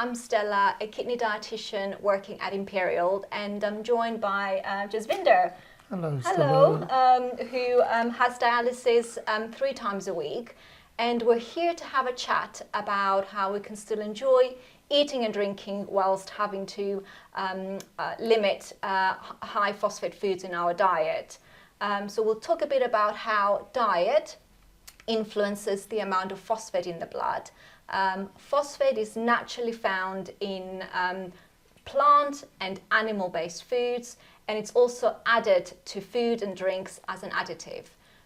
I'm Stella, a kidney dietitian working at Imperial, and I'm joined by Jaswinder. Hello, Stella. Hello, who has dialysis 3 times a week. And we're here to have a chat about how we can still enjoy eating and drinking whilst having to limit high phosphate foods in our diet. So we'll talk a bit about how diet influences the amount of phosphate in the blood. Phosphate is naturally found in plant and animal-based foods, and it's also added to food and drinks as an additive.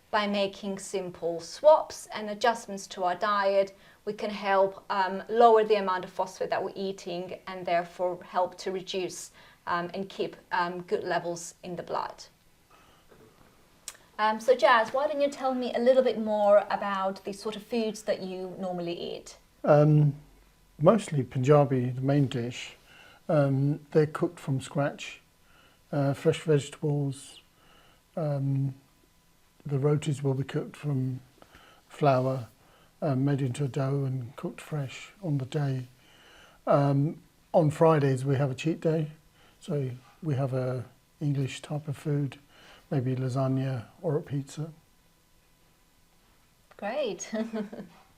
By making simple swaps and adjustments to our diet, we can help lower the amount of phosphate that we're eating and therefore help to reduce and keep good levels in the blood. So Jazz, why don't you tell me a little bit more about the sort of foods that you normally eat? Mostly Punjabi, the main dish. They're cooked from scratch, fresh vegetables. The rotis will be cooked from flour, made into a dough and cooked fresh on the day. On Fridays we have a cheat day, so we have a English type of food, maybe lasagna or a pizza. Great.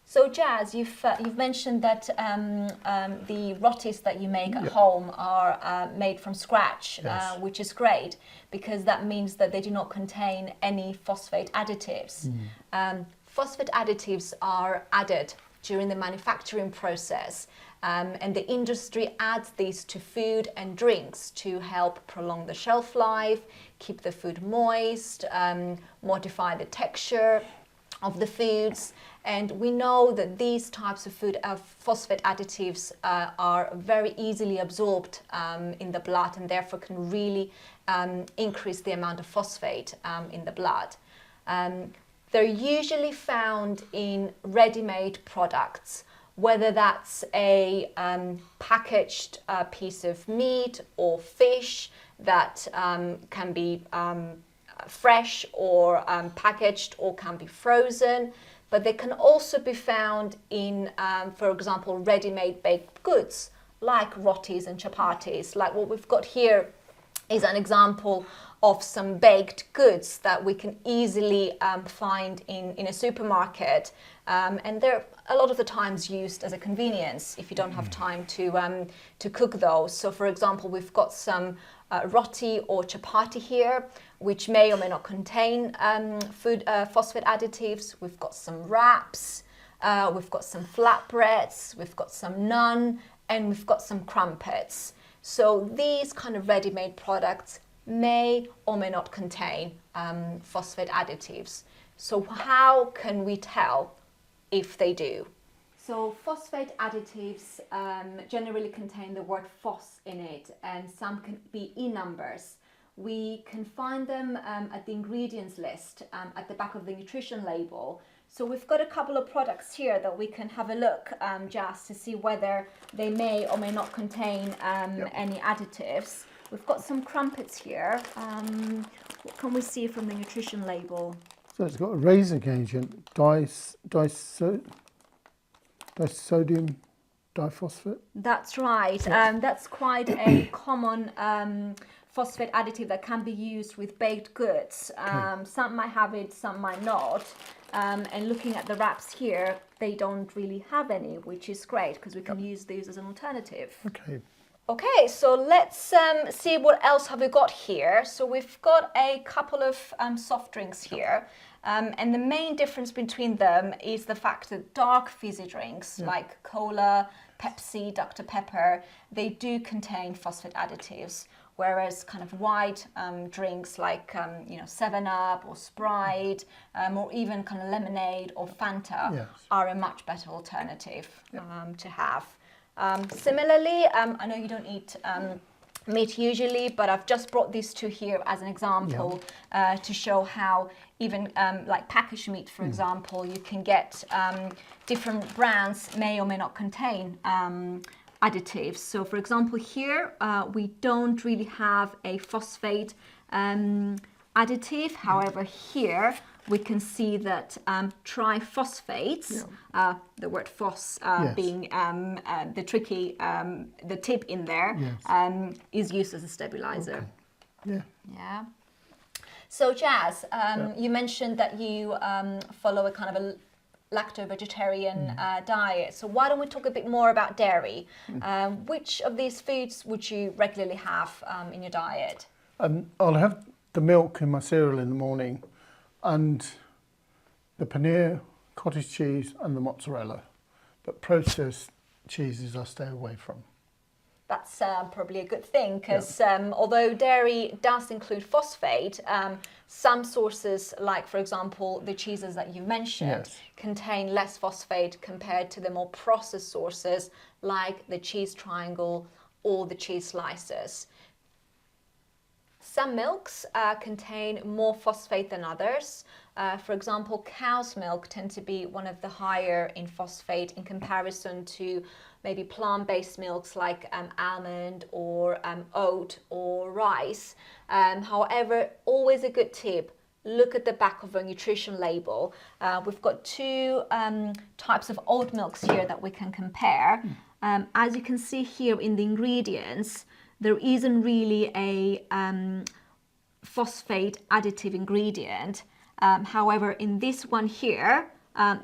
So Jazz, you've mentioned that the rotis that you make at home are made from scratch, Yes. which is great because that means that they do not contain any phosphate additives. Phosphate additives are added during the manufacturing process, and the industry adds these to food and drinks to help prolong the shelf life, keep the food moist, modify the texture of the foods. And we know that these types of food phosphate additives are very easily absorbed in the blood and therefore can really increase the amount of phosphate in the blood. They're usually found in ready-made products, whether that's a packaged piece of meat or fish that can be fresh or packaged or can be frozen. But they can also be found in, for example, ready-made baked goods like rotis and chapatis. Like what we've got here is an example of some baked goods that we can easily find in a supermarket. And they're a lot of the times used as a convenience if you don't have time to cook those. So for example, we've got some roti or chapati here, which may or may not contain phosphate additives. We've got some wraps, we've got some flatbreads, we've got some naan, and we've got some crumpets. So these kind of ready-made products may or may not contain phosphate additives. So how can we tell if they do? So phosphate additives generally contain the word phos in it, and some can be in numbers. We can find them at the ingredients list at the back of the nutrition label. So we've got a couple of products here that we can have a look just to see whether they may or may not contain any additives. We've got some crumpets here. What can we see from the nutrition label? So it's got a raising agent, disodium diphosphate. That's right. That's quite a common phosphate additive that can be used with baked goods. Some might have it, some might not. And looking at the wraps here, they don't really have any, which is great because we can use these as an alternative. Okay, so let's see what else have we got here. So we've got a couple of soft drinks here. And the main difference between them is the fact that dark fizzy drinks like cola, Pepsi, Dr. Pepper, they do contain phosphate additives, whereas kind of white drinks like 7-Up or Sprite or even kind of lemonade or Fanta are a much better alternative to have. Similarly, I know you don't eat meat usually, but I've just brought these two here as an example to show how even like packaged meat, for example, you can get different brands may or may not contain additives. So for example here we don't really have a phosphate additive. However, here we can see that triphosphates, the word phos Yes. being the tricky, the tip in there, Yes. is used as a stabilizer. Okay. Yeah. Yeah. So Jazz, you mentioned that you follow a kind of a lacto-vegetarian diet. So why don't we talk a bit more about dairy? Which of these foods would you regularly have in your diet? I'll have the milk in my cereal in the morning, and the paneer, cottage cheese, and the mozzarella. But processed cheeses I stay away from. That's probably a good thing, because although dairy does include phosphate, some sources, like for example the cheeses that you mentioned, contain less phosphate compared to the more processed sources like the cheese triangle or the cheese slices. Some milks contain more phosphate than others. For example, cow's milk tend to be one of the higher in phosphate in comparison to maybe plant-based milks like almond or oat or rice. However, always a good tip, look at the back of a nutrition label. We've got two types of oat milks here that we can compare. As you can see here in the ingredients, there isn't really a phosphate additive ingredient. However, in this one here,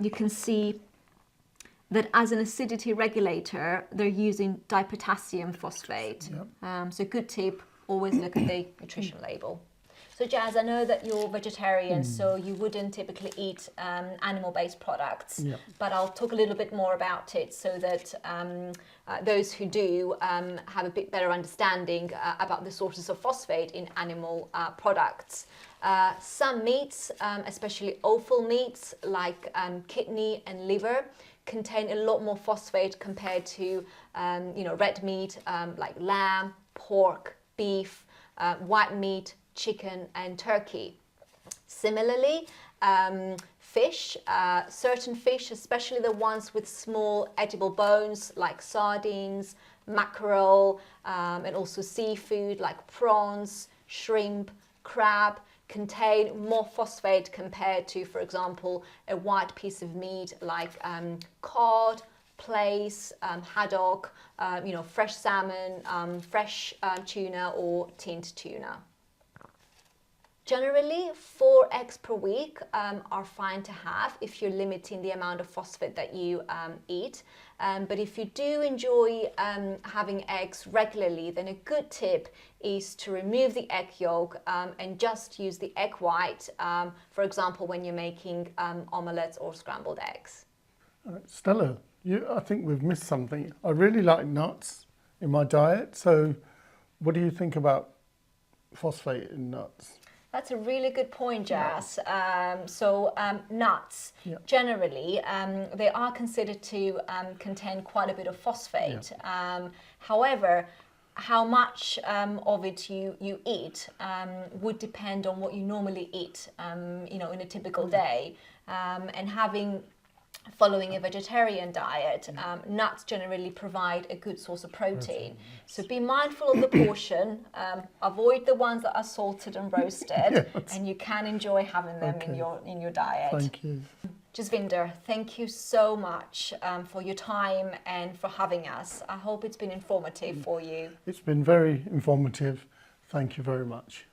you can see that as an acidity regulator, they're using dipotassium phosphate. So good tip, always look at the nutrition label. So Jazz, I know that you're vegetarian, so you wouldn't typically eat animal-based products, but I'll talk a little bit more about it so that those who do have a bit better understanding about the sources of phosphate in animal products. Some meats, especially offal meats like kidney and liver, contain a lot more phosphate compared to red meat like lamb, pork, beef, white meat, chicken and turkey. Similarly, fish, certain fish, especially the ones with small edible bones like sardines, mackerel, and also seafood like prawns, shrimp, crab, contain more phosphate compared to, for example, a white piece of meat like cod, plaice, haddock, fresh salmon, fresh tuna or tinned tuna. Generally, 4 eggs per week are fine to have if you're limiting the amount of phosphate that you eat. But if you do enjoy having eggs regularly, then a good tip is to remove the egg yolk and just use the egg white, for example, when you're making omelettes or scrambled eggs. Stella, I think we've missed something. I really like nuts in my diet, so what do you think about phosphate in nuts? That's a really good point, Jazz. Nuts, generally, they are considered to contain quite a bit of phosphate. However, how much of it you eat would depend on what you normally eat, in a typical day. And following a vegetarian diet, nuts generally provide a good source of protein. So be mindful of the portion, avoid the ones that are salted and roasted, and you can enjoy having them in your diet. Thank you. Jaswinder, thank you so much for your time and for having us. I hope it's been informative for you. It's been very informative. Thank you very much.